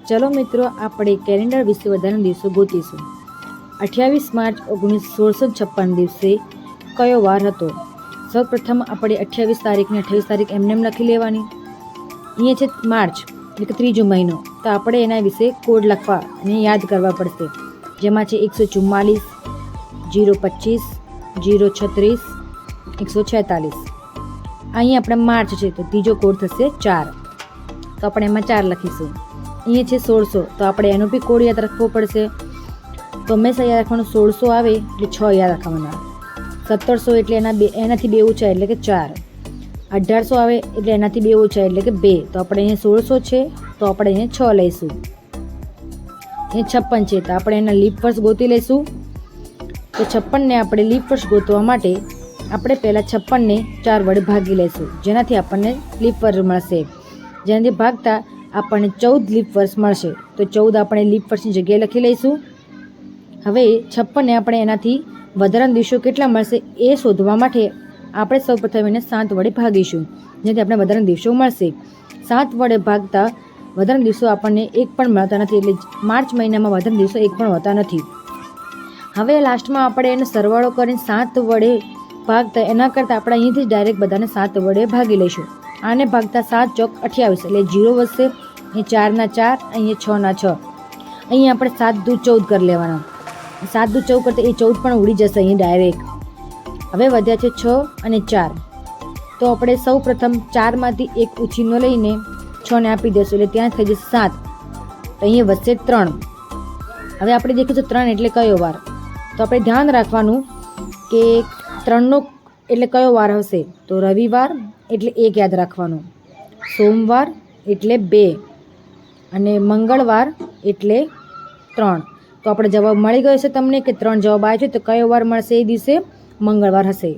ચલો મિત્રો, આપણે કેલેન્ડર વિશે વધારાના દિવસો ગોતીશું. 28 માર્ચ 1656 દિવસે કયો વાર હતો? સૌપ્રથમ આપણે 28 તારીખને 28 તારીખ એમને લખી લેવાની. અહીંયા છે માર્ચ એટલે કે ત્રીજો મહિનો, તો આપણે એના વિશે કોડ લખવા અને યાદ કરવા પડશે. જેમાં છે 144, 025, 036, 146. અહીં આપણે માર્ચ છે તો ત્રીજો કોડ થશે 4, તો આપણે એમાં 4 લખીશું. અહીંયા છે 1600, તો આપણે એનો બી કોડ યાદ રાખવો પડશે. તો હંમેશા યાદ રાખવાનું 1600 આવે એટલે 6 યાદ રાખવાના. 1700 એટલે એનાથી 2 ઊંચા એટલે કે 4. 1800 આવે એટલે એનાથી 2 ઊંચા એટલે કે 2. તો આપણે અહીંયા 1600 છે તો આપણે અહીંયા 6 લઈશું. અહીંયા 56 છે તો આપણે એના લીપ વર્ષ ગોતી લઈશું. તો 56ને આપણે લીપ વર્ષ ગોતવા માટે આપણે પહેલાં 56ને 4 વડે ભાગી લઈશું, જેનાથી આપણને લીપ વર્ષ મળશે. જેનાથી ભાગતા આપણને 14 લીપ વર્ષ મળશે. તો 14 આપણે લીપ વર્ષની જગ્યાએ લખી લઈશું. હવે 56ને આપણે એનાથી વધારાના દિવસો કેટલા મળશે એ શોધવા માટે આપણે સૌપ્રથમ એને 7 વડે ભાગીશું, જેનાથી આપણે વધારાના દિવસો મળશે. 7 વડે ભાગતા વધારાના દિવસો આપણને એક પણ મળતા નથી, એટલે માર્ચ મહિનામાં વધારાના દિવસો એક પણ હોતા નથી. હવે લાસ્ટમાં આપણે એનો સરવાળો કરીને 7 વડે ભાગતા એના કરતાં આપણે અહીંથી ડાયરેક્ટ બધાને 7 વડે ભાગી લઈશું. આને ભાગતા 7 ચોક 28 એટલે 0 વધશે. અહીં 4 ના 4, અહીંયા 6 ના 6. અહીં આપણે 7 દૂ 14 કરી લેવાના. 7 દૂ 14 કરતાં એ 14 પણ ઉડી જશે અહીં ડાયરેક્ટ. હવે વધ્યા છે 6 અને 4. તો આપણે સૌ પ્રથમ 4માંથી એક ઉછીનો લઈને 6ને આપી દઈશું એટલે ત્યાં થઈ જશે 7. તો અહીંયા વધશે 3. હવે આપણે દેખીશું 3 એટલે કયો વાર. તો આપણે ધ્યાન રાખવાનું કે 3નો એટલે કયો વાર હશે. તો રવિવાર એટલે 1 યાદ રાખવાનું, સોમવાર એટલે 2 અને મંગળવાર એટલે 3. તો આપણે જવાબ મળી ગયો છે તમને કે 3 જવાબ આવ્યો છે. તો કયો વાર મળશે એ દિવસે? મંગળવાર હશે.